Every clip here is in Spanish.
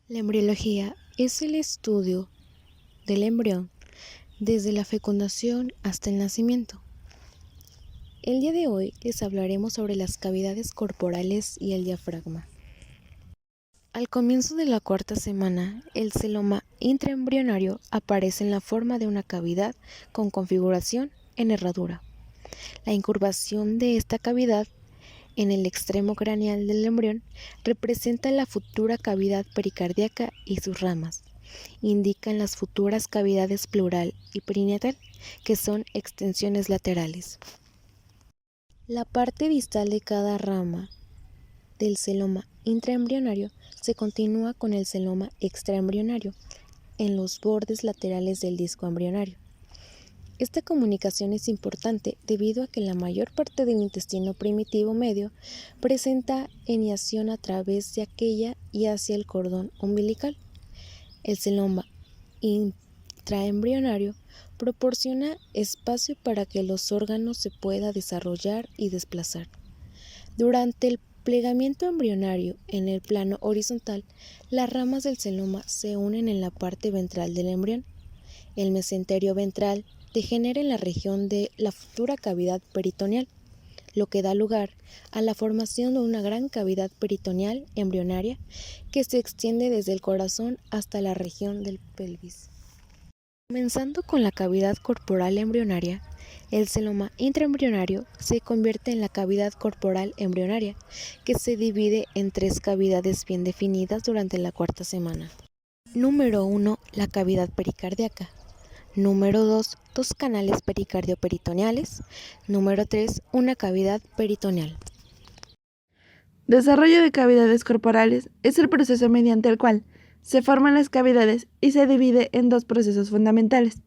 La embriología es el estudio del embrión desde la fecundación hasta el nacimiento. El día de hoy les hablaremos sobre las cavidades corporales y el diafragma. Al comienzo de la cuarta semana, el celoma intraembrionario aparece en la forma de una cavidad con configuración en herradura. La incurvación de esta cavidad en el extremo craneal del embrión representa la futura cavidad pericardíaca y sus ramas. Indican las futuras cavidades pleural y perinatal, que son extensiones laterales. La parte distal de cada rama del celoma intraembrionario se continúa con el celoma extraembrionario en los bordes laterales del disco embrionario. Esta comunicación es importante debido a que la mayor parte del intestino primitivo medio presenta eneación a través de aquella y hacia el cordón umbilical. El celoma intraembrionario proporciona espacio para que los órganos se puedan desarrollar y desplazar. Durante el plegamiento embrionario en el plano horizontal, las ramas del celoma se unen en la parte ventral del embrión. El mesenterio ventral degenera en la región de la futura cavidad peritoneal, lo que da lugar a la formación de una gran cavidad peritoneal embrionaria que se extiende desde el corazón hasta la región del pelvis. Comenzando con la cavidad corporal embrionaria, el celoma intraembrionario se convierte en la cavidad corporal embrionaria, que se divide en tres cavidades bien definidas durante la cuarta semana. Número 1. La cavidad pericardíaca. Número 2. Dos canales pericardio-peritoneales. Número 3. Una cavidad peritoneal. Desarrollo de cavidades corporales es el proceso mediante el cual se forman las cavidades y se divide en dos procesos fundamentales: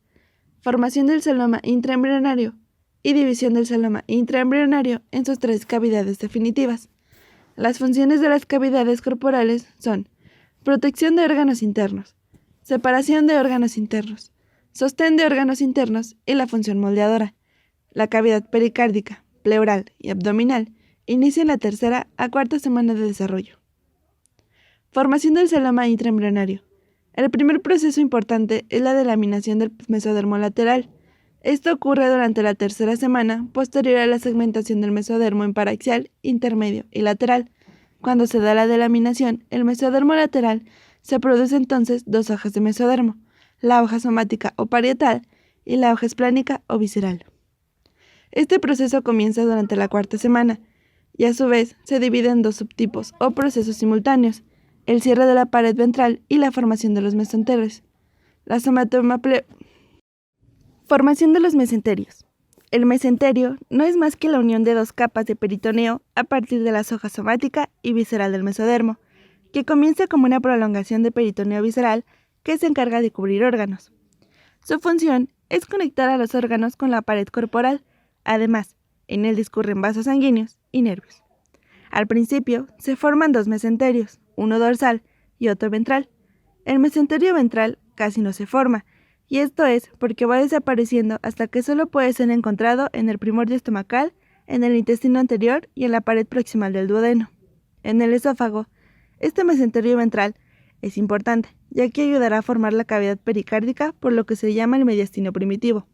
formación del celoma intraembrionario y división del celoma intraembrionario en sus tres cavidades definitivas. Las funciones de las cavidades corporales son protección de órganos internos, separación de órganos internos, sostén de órganos internos y la función moldeadora. La cavidad pericárdica, pleural y abdominal inicia en la tercera a cuarta semana de desarrollo. Formación del celoma intraembrionario. El primer proceso importante es la delaminación del mesodermo lateral. Esto ocurre durante la tercera semana posterior a la segmentación del mesodermo en paraxial, intermedio y lateral. Cuando se da la delaminación, el mesodermo lateral se produce entonces dos hojas de mesodermo, la hoja somática o parietal y la hoja esplánica o visceral. Este proceso comienza durante la cuarta semana y a su vez se divide en dos subtipos o procesos simultáneos: el cierre de la pared ventral y la formación de los mesenterios. Formación de los mesenterios. El mesenterio no es más que la unión de dos capas de peritoneo a partir de las hojas somática y visceral del mesodermo, que comienza como una prolongación de peritoneo visceral que se encarga de cubrir órganos. Su función es conectar a los órganos con la pared corporal. Además, en él discurren vasos sanguíneos y nervios. Al principio se forman dos mesenterios, uno dorsal y otro ventral. El mesenterio ventral casi no se forma, y esto es porque va desapareciendo hasta que solo puede ser encontrado en el primordio estomacal, en el intestino anterior y en la pared proximal del duodeno. En el esófago, este mesenterio ventral es importante, ya que ayudará a formar la cavidad pericárdica, por lo que se llama el mediastino primitivo.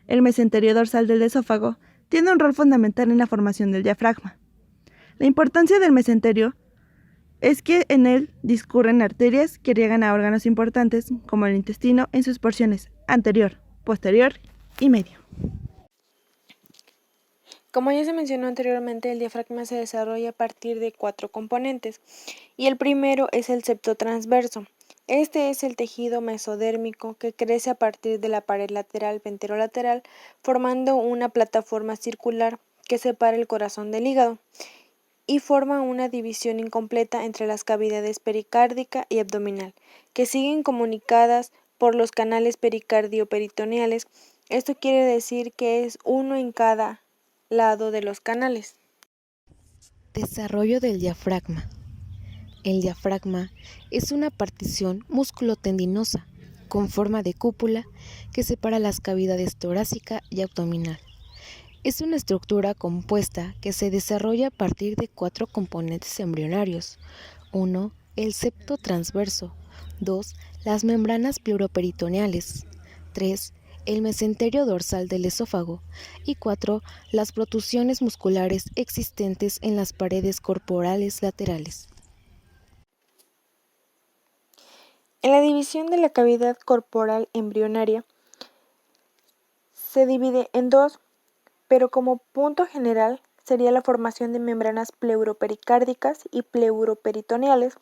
El mesenterio dorsal del esófago tiene un rol fundamental en la formación del diafragma. La importancia del mesenterio es que en él discurren arterias que llegan a órganos importantes como el intestino en sus porciones anterior, posterior y medio. Como ya se mencionó anteriormente, el diafragma se desarrolla a partir de 4 componentes, y el primero es el septo transverso. Este es el tejido mesodérmico que crece a partir de la pared lateral ventrolateral, formando una plataforma circular que separa el corazón del hígado y forma una división incompleta entre las cavidades pericárdica y abdominal, que siguen comunicadas por los canales pericardio-peritoneales. Esto quiere decir que es uno en cada lado de los canales. Desarrollo del diafragma. El diafragma es una partición musculotendinosa con forma de cúpula que separa las cavidades torácica y abdominal. Es una estructura compuesta que se desarrolla a partir de 4 componentes embrionarios: 1. el septo transverso. 2. Las membranas pleuroperitoneales. 3. El mesenterio dorsal del esófago. Y 4. Las protusiones musculares existentes en las paredes corporales laterales. En la división de la cavidad corporal embrionaria se divide en dos, pero como punto general sería la formación de membranas pleuropericárdicas y pleuroperitoneales,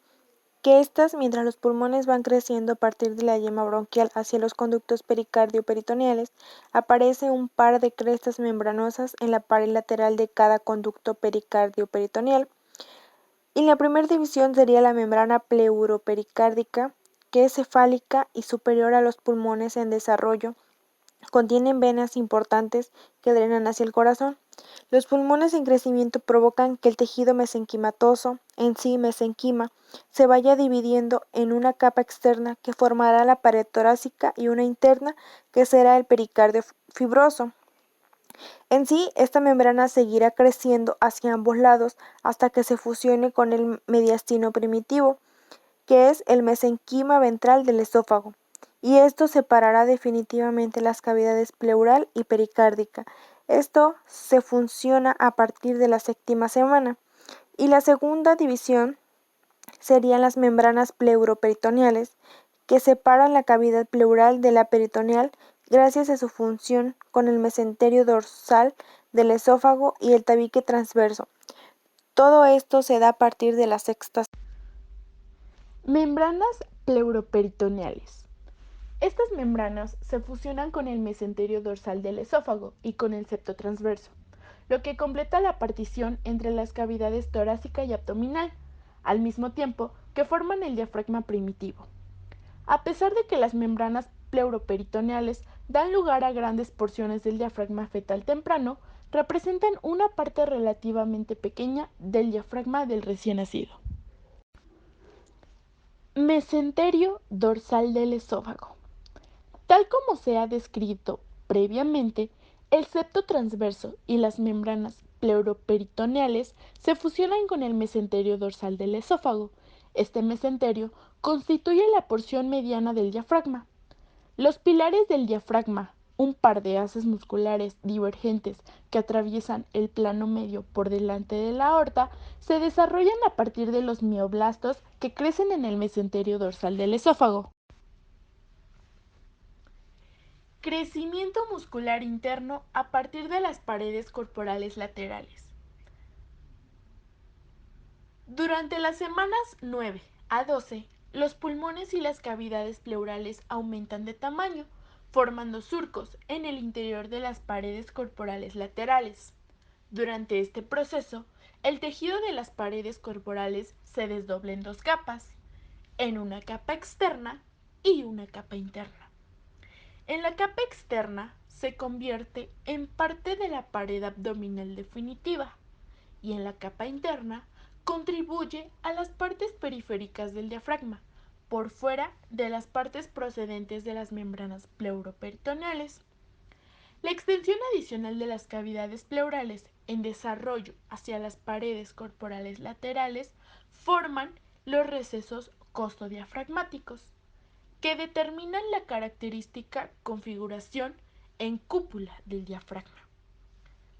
que estas, mientras los pulmones van creciendo a partir de la yema bronquial hacia los conductos pericardio-peritoneales, aparece un par de crestas membranosas en la pared lateral de cada conducto pericardio-peritoneal. Y la primera división sería la membrana pleuropericárdica, que es cefálica y superior a los pulmones en desarrollo. Contienen venas importantes que drenan hacia el corazón. Los pulmones en crecimiento provocan que el tejido mesenquimatoso, en sí mesenquima, se vaya dividiendo en una capa externa que formará la pared torácica y una interna que será el pericardio fibroso. En sí, esta membrana seguirá creciendo hacia ambos lados hasta que se fusione con el mediastino primitivo, que es el mesenquima ventral del esófago, y esto separará definitivamente las cavidades pleural y pericárdica. Esto se funciona a partir de la séptima semana. Y la segunda división serían las membranas pleuroperitoneales, que separan la cavidad pleural de la peritoneal gracias a su función con el mesenterio dorsal del esófago y el tabique transverso. Todo esto se da a partir de la sexta. Membranas pleuroperitoneales. Estas membranas se fusionan con el mesenterio dorsal del esófago y con el septo transverso, lo que completa la partición entre las cavidades torácica y abdominal, al mismo tiempo que forman el diafragma primitivo. A pesar de que las membranas pleuroperitoneales dan lugar a grandes porciones del diafragma fetal temprano, representan una parte relativamente pequeña del diafragma del recién nacido. Mesenterio dorsal del esófago. Tal como se ha descrito previamente, el septo transverso y las membranas pleuroperitoneales se fusionan con el mesenterio dorsal del esófago. Este mesenterio constituye la porción mediana del diafragma. Los pilares del diafragma, un par de haces musculares divergentes que atraviesan el plano medio por delante de la aorta, se desarrollan a partir de los mioblastos que crecen en el mesenterio dorsal del esófago. Crecimiento muscular interno a partir de las paredes corporales laterales. Durante las semanas 9 a 12, los pulmones y las cavidades pleurales aumentan de tamaño, formando surcos en el interior de las paredes corporales laterales. Durante este proceso, el tejido de las paredes corporales se desdobla en dos capas, en una capa externa y una capa interna. En la capa externa se convierte en parte de la pared abdominal definitiva y en la capa interna contribuye a las partes periféricas del diafragma, por fuera de las partes procedentes de las membranas pleuroperitoneales. La extensión adicional de las cavidades pleurales en desarrollo hacia las paredes corporales laterales forman los recesos costodiafragmáticos, que determinan la característica configuración en cúpula del diafragma.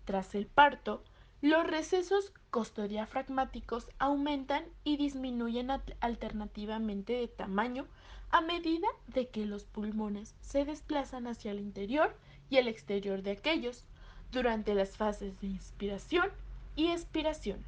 Tras el parto, los recesos costodiafragmáticos aumentan y disminuyen alternativamente de tamaño a medida de que los pulmones se desplazan hacia el interior y el exterior de aquellos durante las fases de inspiración y expiración.